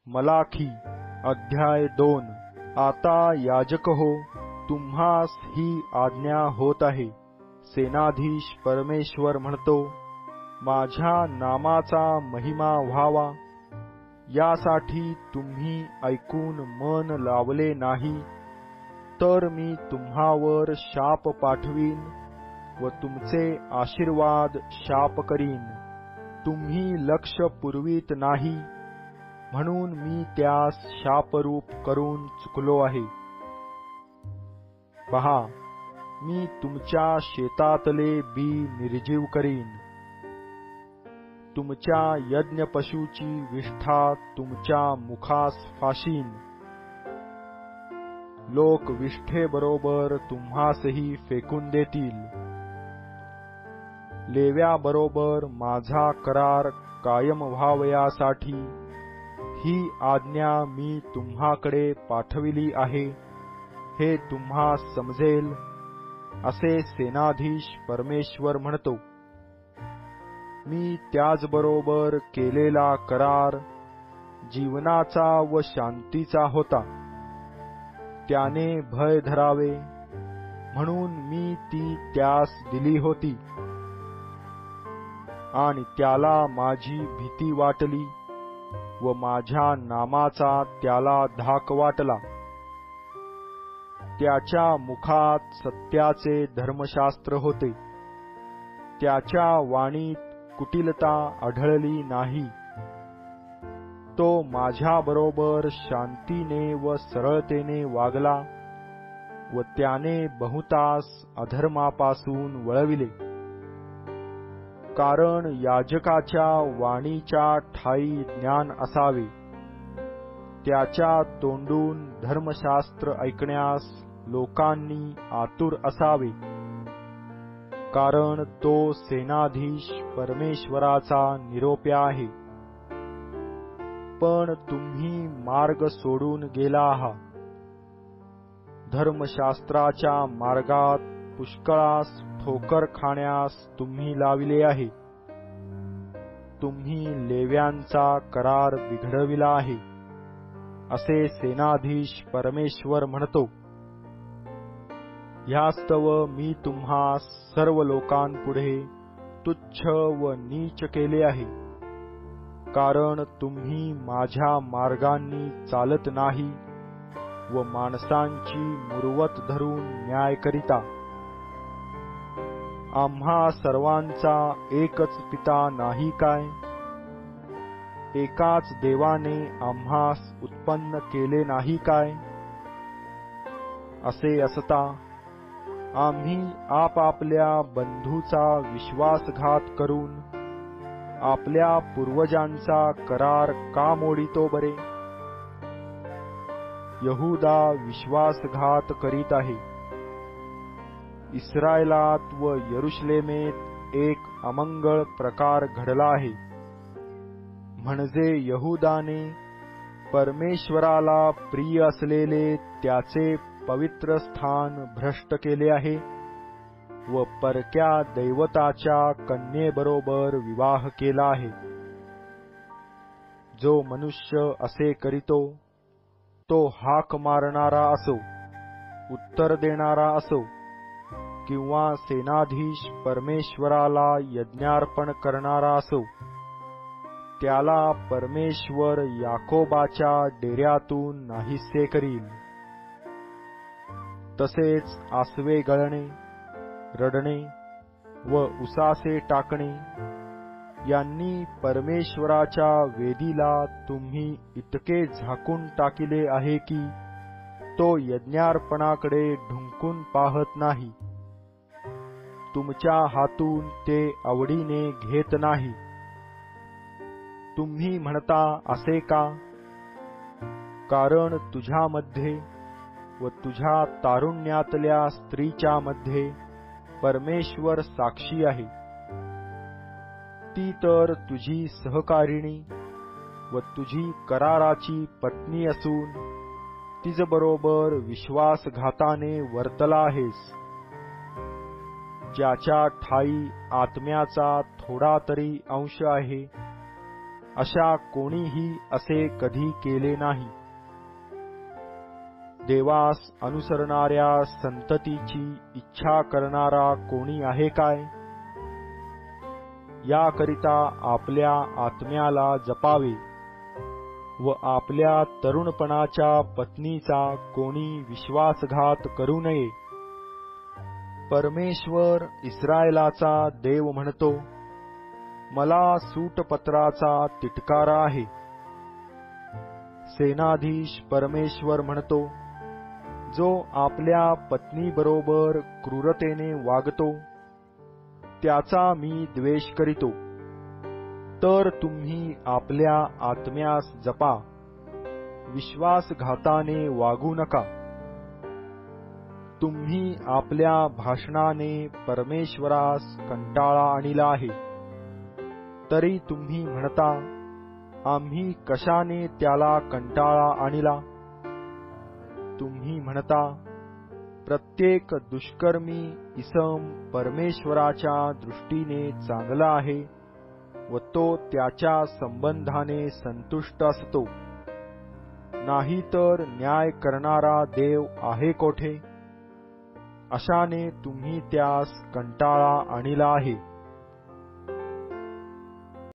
मलाखी अध्याय 2। आता याजक हो, तुम्हास ही आज्ञा होत आहे। सेनाधीश परमेश्वर म्हणतो, माझ्या नामाचा महिमा व्हावा, यासाठी तुम्ही ऐकून मन लावले नाही, तर मी तुम्हावर शाप पाठवीन व तुमचे आशीर्वाद शाप करीन। तुम्ही लक्ष पुरवीत नाही, म्हणून मी त्यास शापरूप करून चुकलो आहे। पहा, मी तुमच्या शेतातले बी निर्जीव करीन, तुमच्या यज्ञ पशूची विष्ठा तुमच्या मुखास फाशीन। लोक विष्ठेबरोबर तुम्हासही फेकून देतील। लेव्याबरोबर माझा करार कायम व्हावयासाठी ही आज्ञा मी तुम्हाकडे पाठविली आहे, हे तुम्हा समजेल, असे सेनाधीश परमेश्वर म्हणतो। मी त्याचबरोबर केलेला करार जीवनाचा व शांतीचा होता। त्याने भय धरावे म्हणून मी ती त्यास दिली होती, आणि त्याला माझी भीती वाटली व माझ्या नामाचा त्याला धाक वाटला। त्याच्या मुखात सत्याचे धर्मशास्त्र होते, त्याच्या वाणीत कुटिलता आढळली नाही। तो माझ्याबरोबर शांतीने व सरळतेने वागला व त्याने बहुतास अधर्मापासून वळविले। कारण याजकाच्या वाणीच्या ठायी ज्ञान असावे, त्याच्या तोंडून धर्मशास्त्र ऐकण्यास लोकांनी आतुर असावे। कारण तो सेनाधीश परमेश्वराचा निरोप्या आहे। पण तुम्ही मार्ग सोडून गेला आहात। धर्मशास्त्राच्या मार्गात पुष्कळास ठोकर खाण्यास तुम्ही लाविले आहे। तुम्ही लेव्यांचा करार बिघडविला आहे, असे सेनाधीश परमेश्वर म्हणतो। ह्यास्तव मी तुम्हास सर्व लोकांपुढे तुच्छ व नीच केले आहे, कारण तुम्ही माझ्या मार्गांनी चालत नाही व माणसांची मुरवत धरून न्याय करिता। आम्हा सर्वांचा एकच पिता नाही काय? एकाच देवाने आम्हास उत्पन्न केले नाही काय? असे असता आम्ही आपापल्या बंधूचा विश्वासघात करून आपल्या पूर्वजांचा करार का मोडितो बरे? यहूदा विश्वासघात करीत आहे। इस्रायलात व यरुशलेमेत एक अमंगळ प्रकार घडला आहे, म्हणजे यहूदाने परमेश्वराला प्रिय असलेले त्याचे पवित्र स्थान भ्रष्ट केले आहे व परक्या दैवताच्या कन्येबरोबर विवाह केला आहे। जो मनुष्य असे करीतो, तो हाक मारणारा असो, उत्तर देणारा असो, किंवा सेनाधीश परमेश्वराला यज्ञार्पण करणारा असो, त्याला परमेश्वर याकोबाच्या डेऱ्यातून नाहीसे करील। तसेच आसवे गळणे, रडणे व उसासे टाकणे यांनी परमेश्वराच्या वेदीला तुम्ही इतके झाकून टाकिले आहे की तो यज्ञार्पणाकडे ढुंकून पाहत नाही, तुमच्या हातून ते आवडीने घेत नाही। तुम्ही म्हणता असे का? कारण तुझ्यामध्ये व तुझ्या तारुण्यातल्या स्त्रीच्या मध्ये परमेश्वर साक्षी आहे। ती तर तुझी सहकारिणी व तुझी कराराची पत्नी असून तिच्याबरोबर विश्वासघाताने वर्तला आहेस। ज्याच्या ठायी आत्म्याचा थोडा तरी अंश आहे, अशा कोणीही असे कधी केले नाही. देवास अनुसरणाऱ्या संततीची इच्छा करणारा कोणी आहे काय? याकरिता आपल्या आत्म्याला जपावे व आपल्या तरुणपणाच्या पत्नीचा कोणी विश्वासघात करू नये. परमेश्वर इस्रायलाचा देव म्हणतो, मला सूटपत्राचा तिटकारा आहे. सेनाधीश परमेश्वर म्हणतो, जो आपल्या पत्नीबरोबर क्रूरतेने वागतो त्याचा मी द्वेष करीतो. तर तुम्ही आपल्या आत्म्यास जपा, विश्वासघाताने वागू नका. तुम्ही आपल्या भाषणाने परमेश्वरास कंटाळा आणला आहे. तरी तुम्ही म्हणता, आम्ही कशाने त्याला कंटाळा आणला? तुम्ही म्हणता, प्रत्येक दुष्कर्मी इसम परमेश्वराच्या दृष्टीने चांगला आहे व तो त्याच्या संबंधाने संतुष्ट असतो. नाही तर न्याय करणारा देव आहे कोठे? अशाने तुम्ही त्यास कंटाळा आणला आहे.